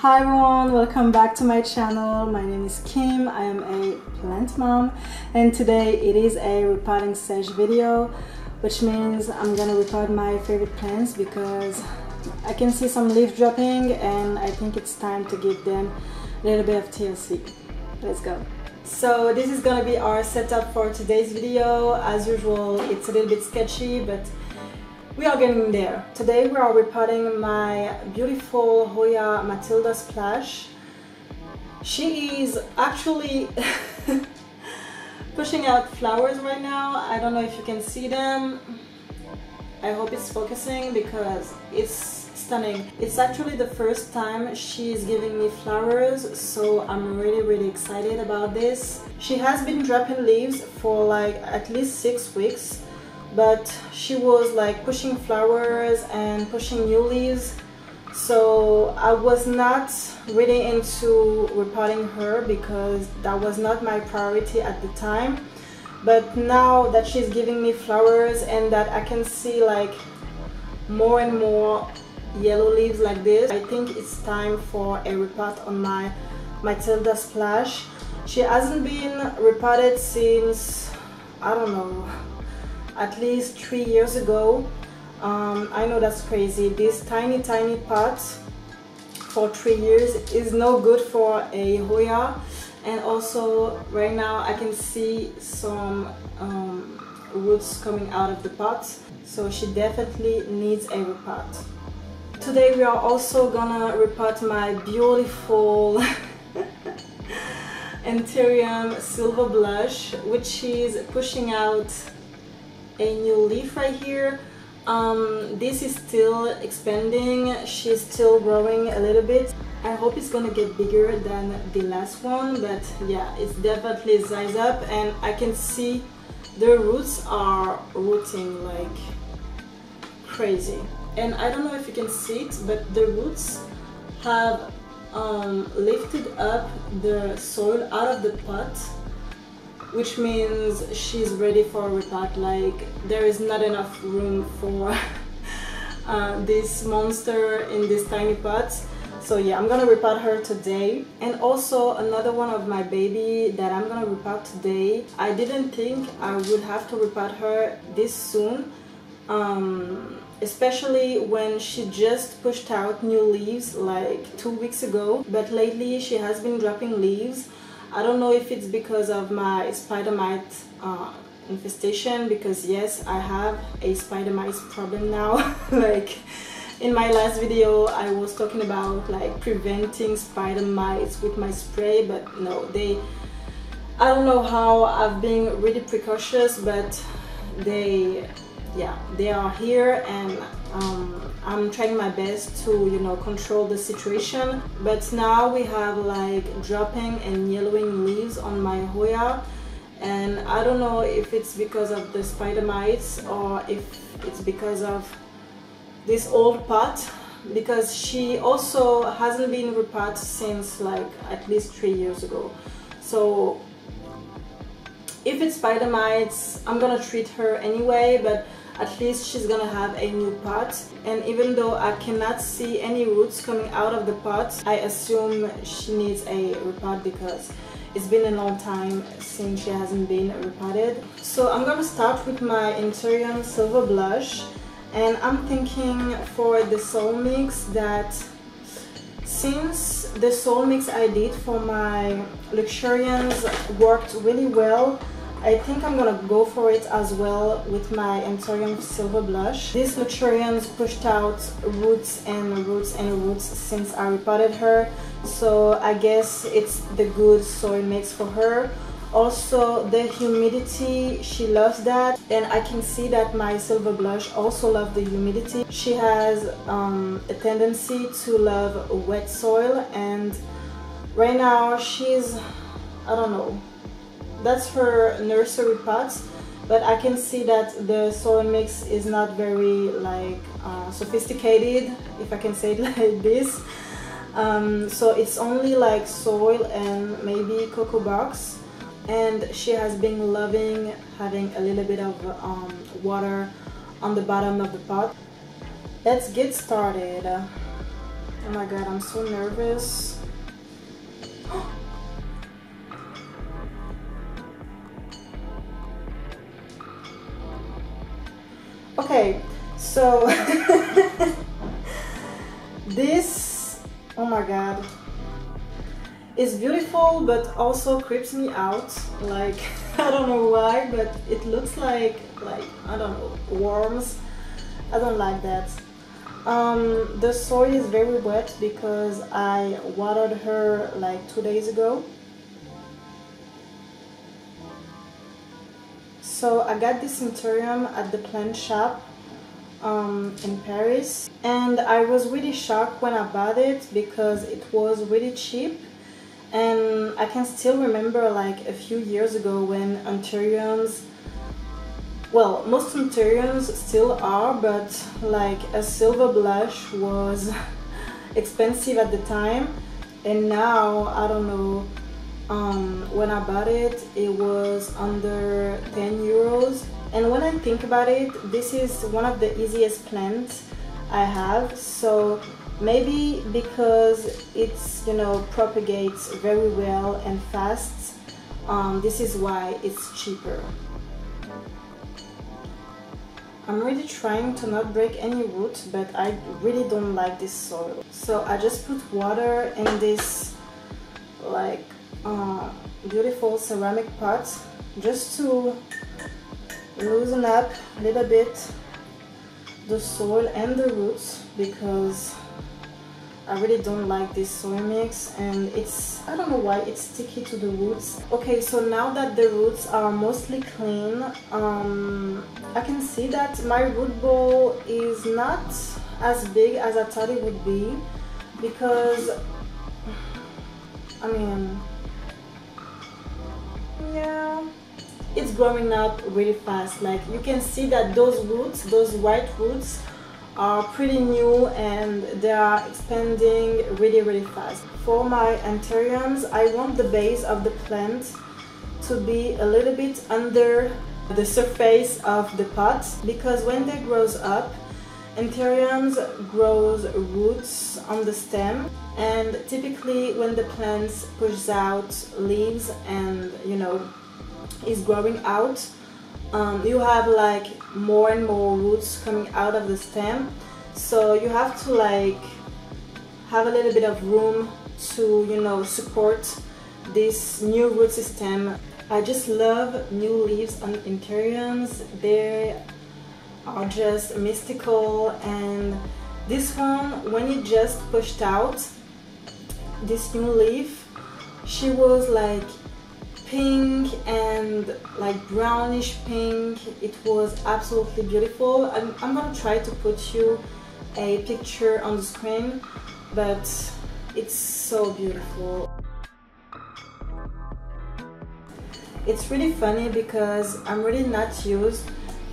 Hi everyone, welcome back to my channel. My name is Kim. I am a plant mom and today it is a repotting stage video, which means I'm gonna repot my favorite plants because I can see some leaf dropping and I think it's time to give them a little bit of TLC. Let's go. So this is gonna be our setup for today's video. As usual, it's a little bit sketchy, but we are getting there. Today we are repotting my beautiful Hoya Mathilde splash. She is actually pushing out flowers right now. I don't know if you can see them. I hope it's focusing because it's stunning. It's actually the first time she's giving me flowers, so I'm really excited about this. She has been dropping leaves for like at least 6 weeks. But she was like pushing flowers and pushing new leaves, so I was not really into repotting her because that was not my priority at the time. But now that she's giving me flowers and that I can see like more and more yellow leaves like this, I think it's time for a repot on my Mathilde splash. She hasn't been repotted since, I don't know, at least 3 years ago. I know that's crazy. This tiny pot for 3 years is no good for a Hoya, and also right now I can see some roots coming out of the pot, so she definitely needs a repot. Today we are also gonna repot my beautiful anthurium silver blush, which is pushing out a new leaf right here. This is still expanding. She's still growing a little bit. I hope it's gonna get bigger than the last one, but yeah, it's definitely size up and I can see the roots are rooting like crazy. And I don't know if you can see it, but the roots have lifted up the soil out of the pot, which means she's ready for a repot. Like, there is not enough room for this monster in this tiny pot. So yeah, I'm gonna repot her today. And also another one of my baby that I'm gonna repot today. I didn't think I would have to repot her this soon, especially when she just pushed out new leaves like 2 weeks ago. But lately she has been dropping leaves. I don't know if it's because of my spider mite infestation, because yes, I have a spider mite problem now. Like in my last video I was talking about like preventing spider mites with my spray, but no, I don't know how I've been really precautious, but they are here, and I'm trying my best to, you know, control the situation. But now we have like dropping and yellowing leaves on my Hoya, and I don't know if it's because of the spider mites or if it's because of this old pot, because she also hasn't been repotted since like at least 3 years ago. So if it's spider mites, I'm gonna treat her anyway, but at least she's gonna have a new pot. And even though I cannot see any roots coming out of the pot, I assume she needs a repot because it's been a long time since she hasn't been repotted. So I'm gonna start with my anthurium silver blush, and I'm thinking for the soil mix that since the soil mix I did for my luxurians worked really well, I think I'm gonna go for it as well with my anthurium silver blush. These luxurians pushed out roots and roots and roots since I repotted her, so I guess it's the good soil mix for her. Also the humidity, she loves that, and I can see that my silver blush also loves the humidity. She has a tendency to love wet soil, and right now she's, I don't know, that's her nursery pot, but I can see that the soil mix is not very like sophisticated, if I can say it like this. So it's only like soil and maybe cocoa box, and she has been loving having a little bit of water on the bottom of the pot. Let's get started. Oh my god, I'm so nervous. Okay, so this, oh my god, is beautiful but also creeps me out. Like, I don't know why, but it looks like I don't know, worms. I don't like that. The soil is very wet because I watered her like 2 days ago. So I got this anthurium at the plant shop in Paris, and I was really shocked when I bought it because it was really cheap. And I can still remember like a few years ago when anthuriums, well, most anthuriums still are, but like a silver blush was expensive at the time, and now I don't know, when I bought it, it was under 10 euros. And when I think about it, this is one of the easiest plants I have, so maybe because it's, you know, propagates very well and fast, this is why it's cheaper. I'm really trying to not break any roots, but I really don't like this soil. So I just put water in this like beautiful ceramic pot just to loosen up a little bit the soil and the roots, because I really don't like this soil mix, and it's, I don't know why, it's sticky to the roots. Okay, so now that the roots are mostly clean, I can see that my root ball is not as big as I thought it would be, because, I mean, yeah, it's growing up really fast. Like, you can see that those roots, those white roots, are pretty new and they are expanding really fast. For my anthuriums, I want the base of the plant to be a little bit under the surface of the pot, because when they grows up, anthuriums grows roots on the stem, and typically when the plant pushes out leaves and, you know, is growing out, you have like more and more roots coming out of the stem, so you have to like have a little bit of room to, you know, support this new root system. I just love new leaves on anthuriums. They are just mystical, and this one, when it just pushed out this new leaf, she was like pink and like brownish pink. It was absolutely beautiful. I'm gonna try to put you a picture on the screen, but it's so beautiful. It's really funny because I'm really not used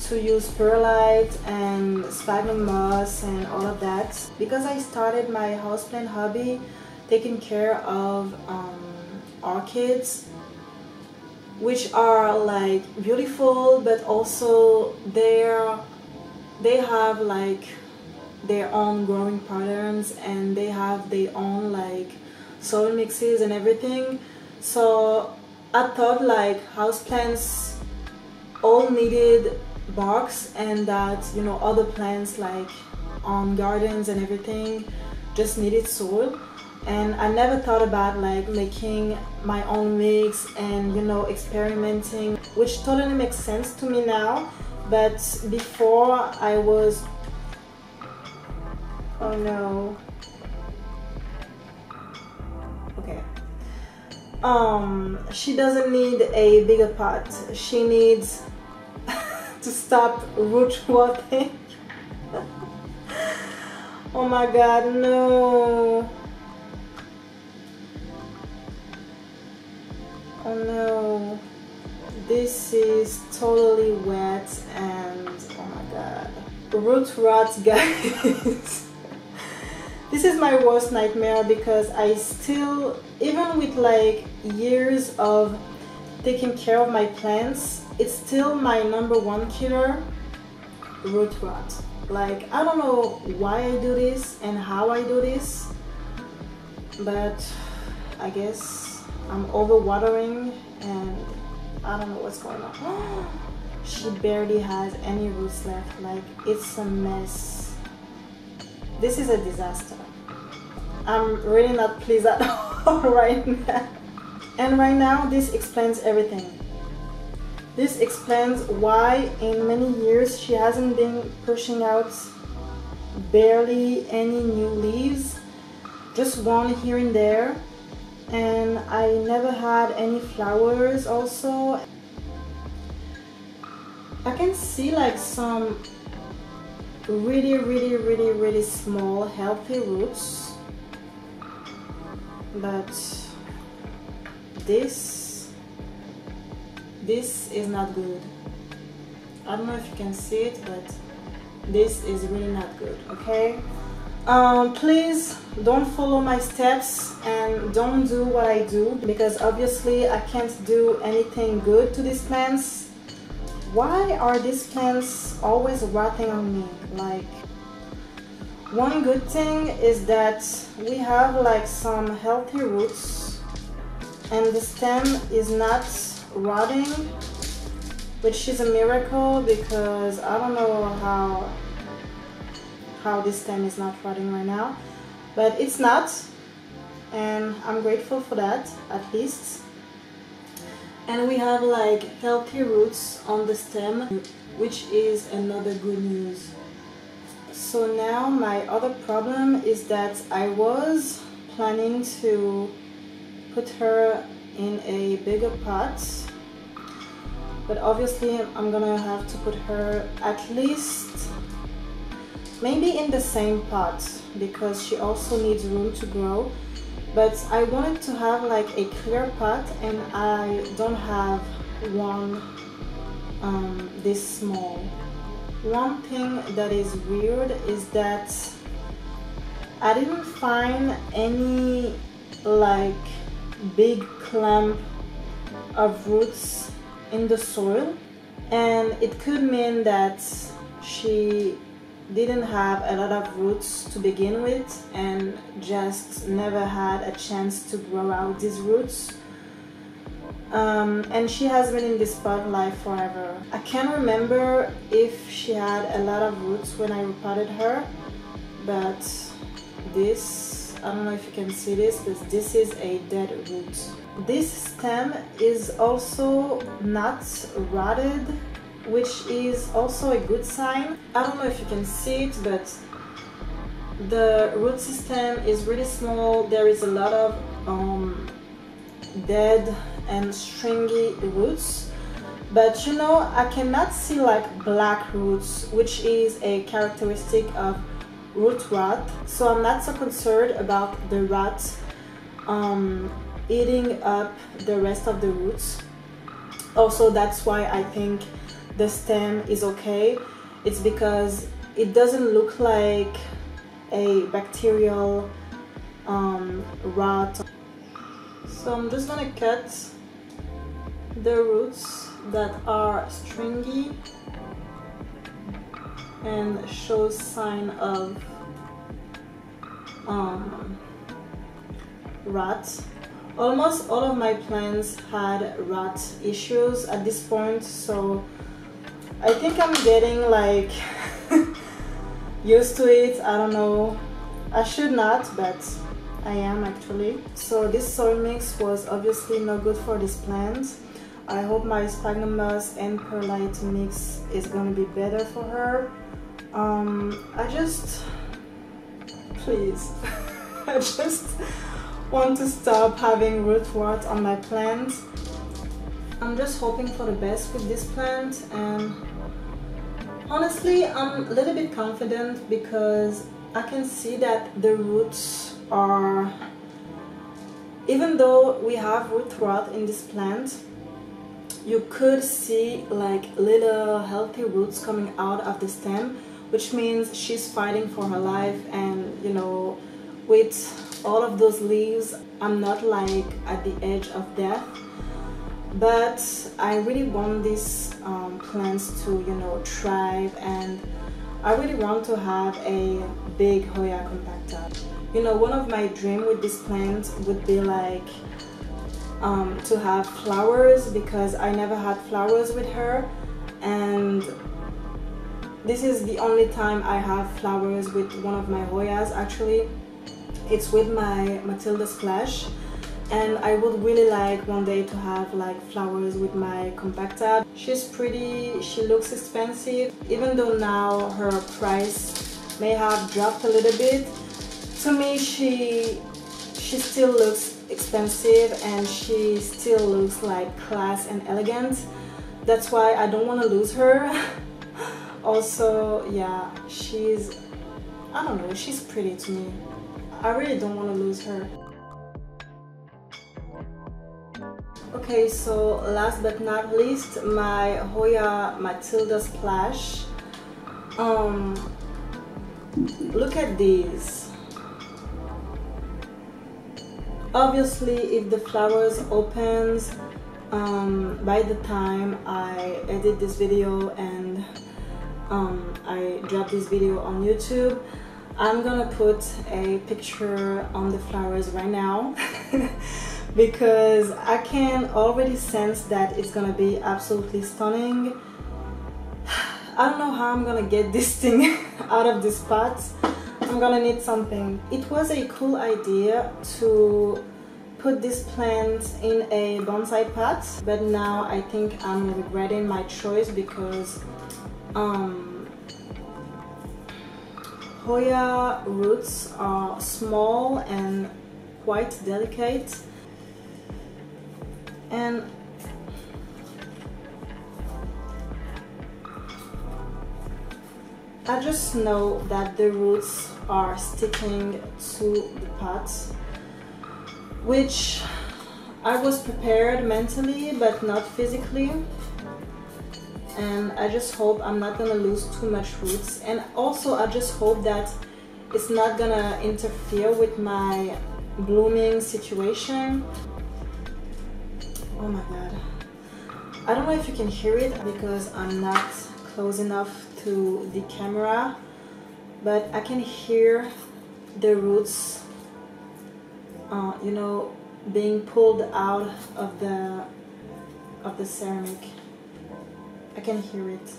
to use perlite and sphagnum moss and all of that, because I started my houseplant hobby taking care of orchids, which are like beautiful, but also they have like their own growing patterns, and they have their own like soil mixes and everything. So I thought like houseplants all needed barks, and that, you know, other plants like on gardens and everything just needed soil. And I never thought about like making my own mix and, you know, experimenting, which totally makes sense to me now. But before I was, oh no, okay, she doesn't need a bigger pot. She needs to stop root rotting. Oh my god, no. Oh no, this is totally wet, and oh my god, root rot, guys. This is my worst nightmare, because I still, even with like years of taking care of my plants, it's still my #1 killer, root rot. Like, I don't know why I do this and how I do this, but I guess I'm overwatering and I don't know what's going on. She barely has any roots left, like it's a mess. This is a disaster. I'm really not pleased at all right now. And right now this explains everything. This explains why in many years she hasn't been pushing out barely any new leaves, just one here and there, and I never had any flowers also. I can see like some really small healthy roots, but this is not good. I don't know if you can see it, but this is really not good, okay? Please don't follow my steps and don't do what I do, because obviously I can't do anything good to these plants. Why are these plants always rotting on me? Like, one good thing is that we have like some healthy roots and the stem is not rotting, which is a miracle, because I don't know how this stem is not rotting right now, but it's not, and I'm grateful for that at least. And we have like healthy roots on the stem, which is another good news. So now my other problem is that I was planning to put her in a bigger pot, but obviously I'm gonna have to put her at least maybe in the same pot, because she also needs room to grow. But I wanted to have like a clear pot, and I don't have one this small. One thing that is weird is that I didn't find any like big clump of roots in the soil, and it could mean that she didn't have a lot of roots to begin with and just never had a chance to grow out these roots. And she has been in this spotlight forever. I can't remember if she had a lot of roots when I repotted her, but this, I don't know if you can see this, but this is a dead root. This stem is also not rotted, which is also a good sign. I don't know if you can see it, but the root system is really small. There is a lot of dead and stringy roots, but you know, I cannot see like black roots, which is a characteristic of root rot. So I'm not so concerned about the rot eating up the rest of the roots. Also, that's why I think the stem is okay. It's because it doesn't look like a bacterial rot. So I'm just gonna cut the roots that are stringy and show sign of rot. Almost all of my plants had rot issues at this point, so I think I'm getting like used to it. I don't know, I should not, but I am actually. So this soil mix was obviously not good for this plant. I hope my sphagnum moss and perlite mix is going to be better for her. I just, please, I just want to stop having root rot on my plant. I'm just hoping for the best with this plant, and honestly I'm a little bit confident because I can see that the roots are, even though we have root rot in this plant, you could see like little healthy roots coming out of the stem, which means she's fighting for her life. And you know, with all of those leaves, I'm not like at the edge of death, but I really want these plants to, you know, thrive, and I really want to have a big Hoya compacta. You know, one of my dreams with this plant would be like to have flowers, because I never had flowers with her, and this is the only time I have flowers with one of my Hoyas. Actually, it's with my Mathilde Splash, and I would really like one day to have like flowers with my compacta. She's pretty, she looks expensive, even though now her price may have dropped a little bit. To me, she still looks expensive, and she still looks like class and elegant. That's why I don't want to lose her. Also, yeah, I don't know, she's pretty to me. I really don't want to lose her. Okay, so last but not least, my Hoya Mathilde Splash. Look at these. Obviously, if the flowers opens by the time I edit this video and I drop this video on YouTube, I'm gonna put a picture on the flowers right now because I can already sense that it's gonna be absolutely stunning. I don't know how I'm gonna get this thing out of this pot. I'm gonna need something. It was a cool idea to put this plant in a bonsai pot, but now I think I'm regretting my choice because Hoya roots are small and quite delicate, and I just know that the roots are sticking to the pot, which I was prepared mentally but not physically, and I just hope I'm not gonna lose too much roots, and also I just hope that it's not gonna interfere with my blooming situation. Oh my god, I don't know if you can hear it because I'm not close enough to the camera, but I can hear the roots you know, being pulled out of the ceramic. I can hear it,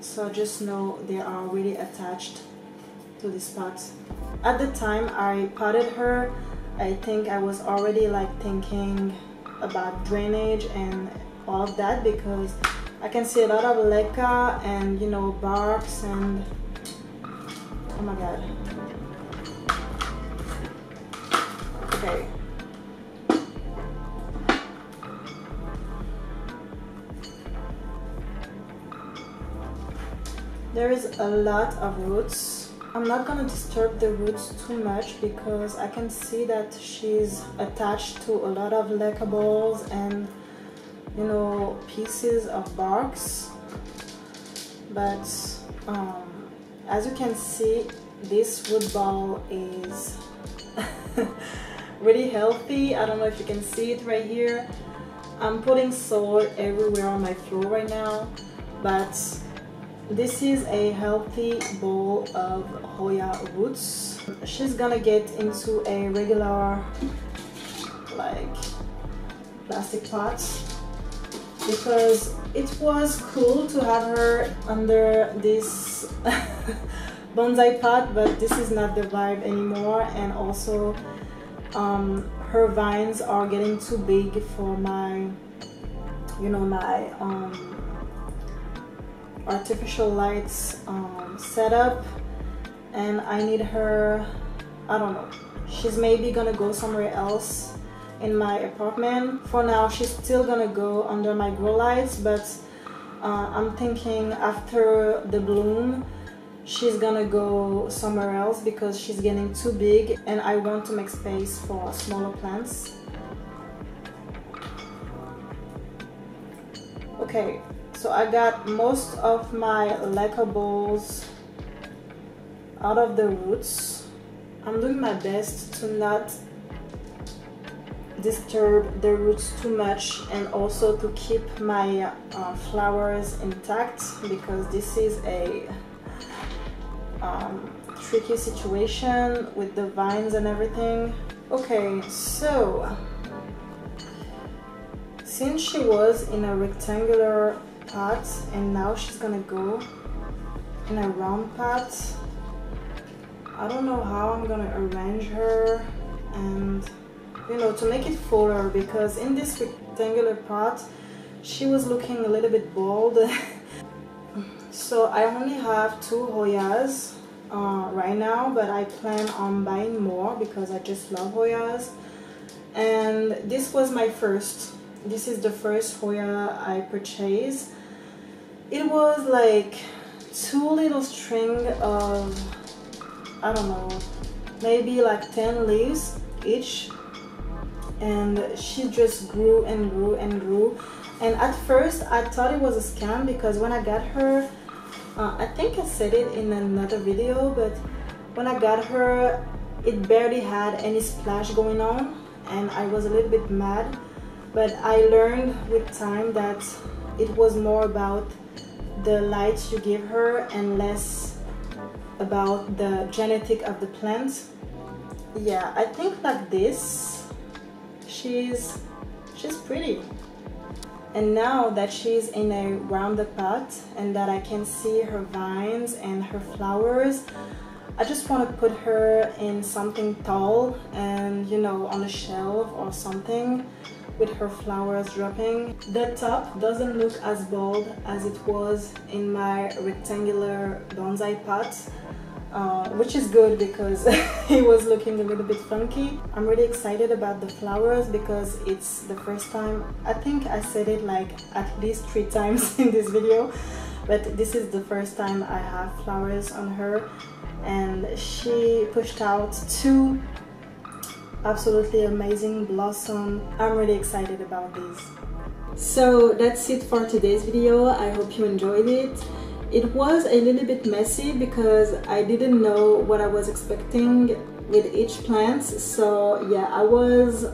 so just know they are really attached to this pot. At the time I potted her, I think I was already like thinking about drainage and all of that, because I can see a lot of leca and, you know, barks, and oh my god. Okay. There is a lot of roots. I'm not gonna disturb the roots too much because I can see that she's attached to a lot of leca balls and, you know, pieces of barks. But as you can see, this root ball is really healthy. I don't know if you can see it right here. I'm putting soil everywhere on my floor right now, but this is a healthy bowl of Hoya roots. She's gonna get into a regular like plastic pot because it was cool to have her under this bonsai pot, but this is not the vibe anymore, and also her vines are getting too big for my, you know, my artificial lights setup, and I need her, I don't know, she's maybe gonna go somewhere else in my apartment. For now she's still gonna go under my grow lights, but I'm thinking after the bloom she's gonna go somewhere else because she's getting too big and I want to make space for smaller plants. Okay, so I got most of my leca balls out of the roots. I'm doing my best to not disturb the roots too much, and also to keep my flowers intact, because this is a tricky situation with the vines and everything. Okay, so since she was in a rectangular pot and now she's gonna go in a round pot, I don't know how I'm gonna arrange her and, you know, to make it fuller, because in this rectangular pot she was looking a little bit bold. So I only have 2 Hoyas right now, but I plan on buying more because I just love Hoyas. And this was my first. This is the first Hoya I purchased. It was like 2 little string of, I don't know, maybe like 10 leaves each, and she just grew and grew and grew. And at first I thought it was a scam, because when I got her, I think I said it in another video, but when I got her it barely had any splash going on and I was a little bit mad. But I learned with time that it was more about the light you give her and less about the genetic of the plant. Yeah, I think like this, she's pretty. And now that she's in a rounded pot and that I can see her vines and her flowers, I just want to put her in something tall and, you know, on a shelf or something with her flowers dropping. The top doesn't look as bold as it was in my rectangular bonsai pot, which is good because it was looking a little bit funky. I'm really excited about the flowers because it's the first time. I think I said it like at least 3 times in this video, but this is the first time I have flowers on her, and she pushed out 2 absolutely amazing blossom. I'm really excited about these. So that's it for today's video. I hope you enjoyed it. It was a little bit messy because I didn't know what I was expecting with each plant. So yeah, I was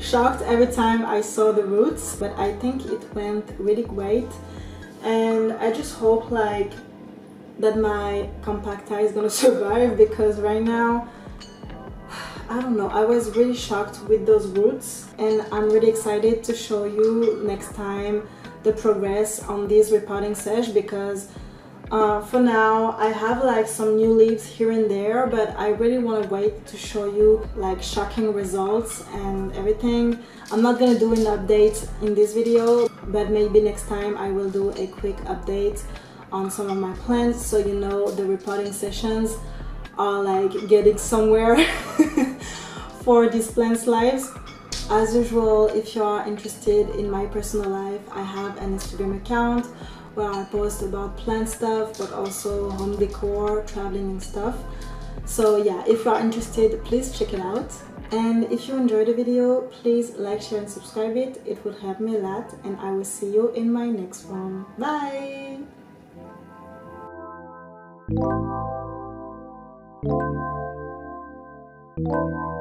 shocked every time I saw the roots, but I think it went really great. And I just hope like that my compacta is gonna survive, because right now, I don't know, I was really shocked with those roots, and I'm really excited to show you next time the progress on this repotting sesh, because for now I have like some new leaves here and there, but I really want to wait to show you like shocking results and everything. I'm not gonna do an update in this video, but maybe next time I will do a quick update on some of my plants, so you know the repotting sessions are like getting somewhere for these plants' lives. As usual, if you are interested in my personal life, I have an Instagram account where I post about plant stuff, but also home decor, traveling and stuff. So yeah, if you are interested, please check it out. And if you enjoyed the video, please like, share and subscribe it. It would help me a lot, and I will see you in my next one. Bye! Thank you.